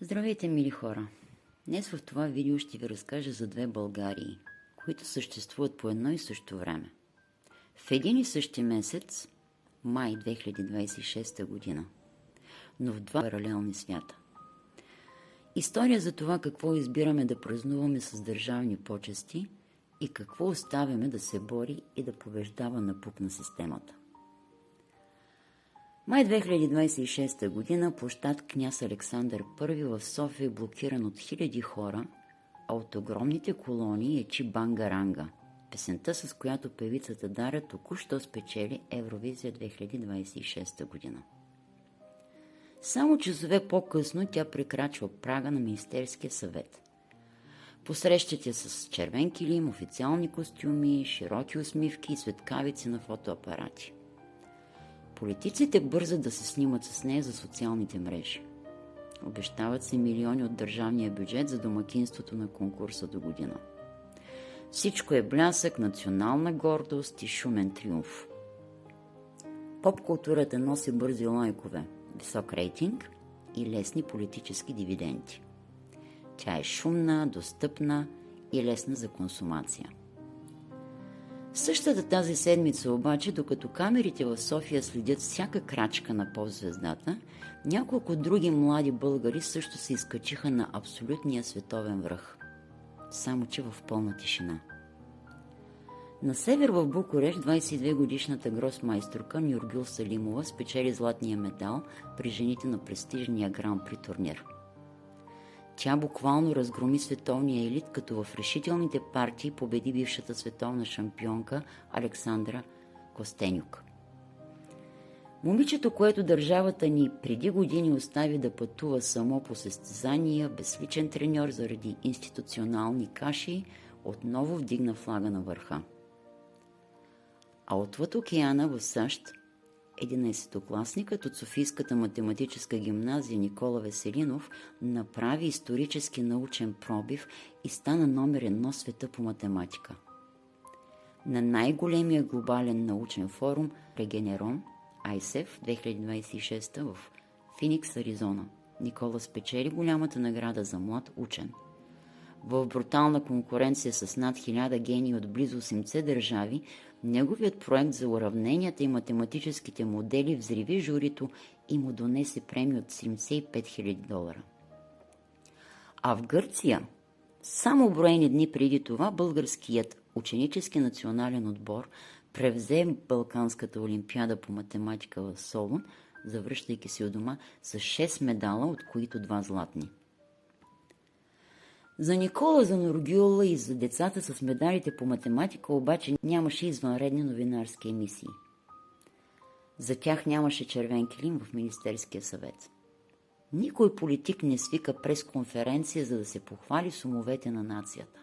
Здравейте, мили хора! Днес в това видео ще ви разкажа за две Българии, които съществуват по едно и също време. В един и същи месец, май 2026 година, но в два паралелни свята. История за това какво избираме да празнуваме с държавни почести и какво оставяме да се бори и да побеждава напук на системата. Май 2026 година площад Княз Александър I в София е блокиран от хиляди хора, а от огромните колонии е Чибанга-ранга, песента, с която певицата Дара току-що спечели Евровизия 2026 година. Само часове по-късно тя прекрачва прага на Министерския съвет. Посрещате с червен килим, официални костюми, широки усмивки и светкавици на фотоапарати. Политиците бързат да се снимат с нея за социалните мрежи. Обещават се милиони от държавния бюджет за домакинството на конкурса до година. Всичко е блясък, национална гордост и шумен триумф. Поп-културата носи бързи лайкове, висок рейтинг и лесни политически дивиденти. Тя е шумна, достъпна и лесна за консумация. Същата тази седмица обаче, докато камерите в София следят всяка крачка на поп-звездата, няколко други млади българи също се изкачиха на абсолютния световен връх. Само че в пълна тишина. На север в Букурещ 22-годишната гросмайсторка Нюргюл Салимова спечели златния медал при жените на престижния Гран-при турнир. Тя буквално разгроми световния елит, като в решителните партии победи бившата световна шампионка Александра Костенюк. Момичето, което държавата ни преди години остави да пътува само по състезания, без личен треньор заради институционални каши, отново вдигна флага на върха. А отвъд океана в САЩ 11-класникът от Софийската математическа гимназия Никола Веселинов направи исторически научен пробив и стана номер 1 в света по математика. На най-големия глобален научен форум Регенерон ICEF 2026 в Финикс, Аризона, Никола спечели голямата награда за млад учен. В брутална конкуренция с над 1000 гении от близо 80 държави, неговият проект за уравненията и математическите модели взриви журито и му донесе премия от $75 000. А в Гърция, само броени дни преди това, българският ученически национален отбор превзе Балканската олимпиада по математика в Солун, завръщайки се от дома с 6 медала, от които 2 златни. За Никола, за Нургюла и за децата с медалите по математика обаче нямаше извънредни новинарски емисии. За тях нямаше червен килим в Министерския съвет. Никой политик не свика пресконференция, за да се похвали с умовете на нацията.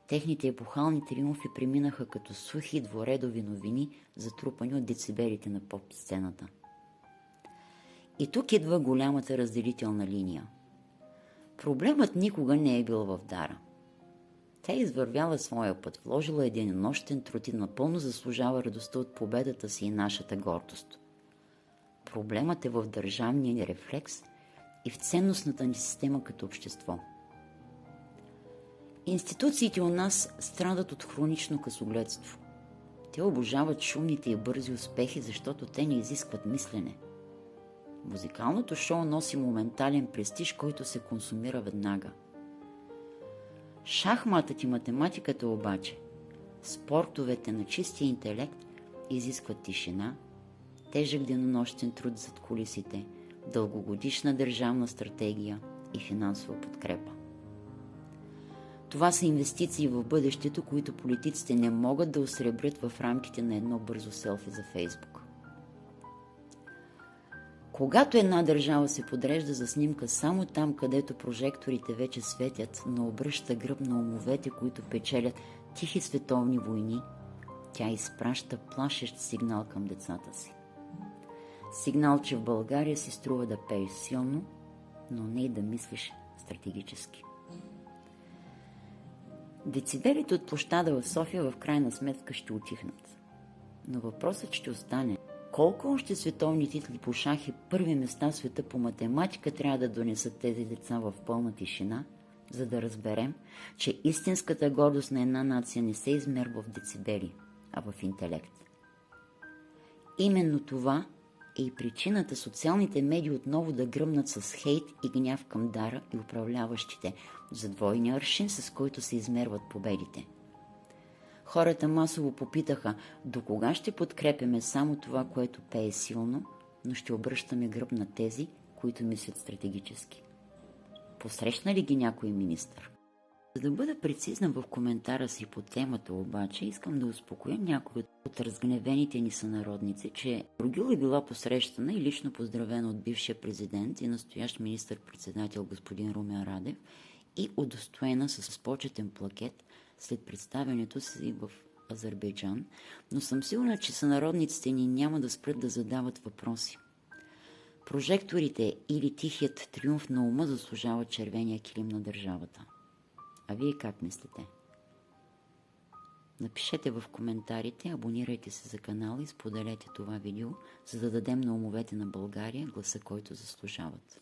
Техните епохални триумфи преминаха като сухи дворедови новини, затрупани от децибелите на поп-сцената. И тук идва голямата разделителна линия. Проблемът никога не е бил в Дара. Тя извървяла своя път, вложила единонощен труд и напълно заслужава радостта от победата си и нашата гордост. Проблемът е в държавния ни рефлекс и в ценностната ни система като общество. Институциите у нас страдат от хронично късогледство. Те обожават шумните и бързи успехи, защото те не изискват мислене. Музикалното шоу носи моментален престиж, който се консумира веднага. Шахматът и математиката обаче, спортовете на чистия интелект, изискват тишина, тежък денонощен труд зад кулисите, дългогодишна държавна стратегия и финансова подкрепа. Това са инвестиции в бъдещето, които политиците не могат да осребрят в рамките на едно бързо селфи за Фейсбук. Когато една държава се подрежда за снимка само там, където прожекторите вече светят, но обръща гръб на умовете, които печелят тихи световни войни, тя изпраща плашещ сигнал към децата си. Сигнал, че в България си струва да пееш силно, но не и да мислиш стратегически. Децибелите от площада в София в крайна сметка ще утихнат. Но въпросът ще остане. Колко още световни титли по шах и първи места в света по математика трябва да донесат тези деца в пълна тишина, за да разберем, че истинската гордост на една нация не се измерва в децибели, а в интелект. Именно това е и причината социалните медии отново да гръмнат с хейт и гняв към Дара и управляващите за двойния аршин, с който се измерват победите. Хората масово попитаха, до кога ще подкрепяме само това, което пее силно, но ще обръщаме гръб на тези, които мислят стратегически. Посрещна ли ги някой министър? За да бъда прецизна в коментара си по темата обаче, искам да успокоя някои от разгневените ни сънародници, че Рогил е била посрещана и лично поздравена от бившия президент и настоящ министър-председател господин Румен Радев и удостоена с почетен плакет след представянето си в Азербайджан, но съм сигурна, че сънародниците ни няма да спрат да задават въпроси. Прожекторите или тихият триумф на ума заслужават червения килим на държавата. А вие как мислите? Напишете в коментарите, абонирайте се за канала и споделете това видео, за да дадем на умовете на България гласа, който заслужават.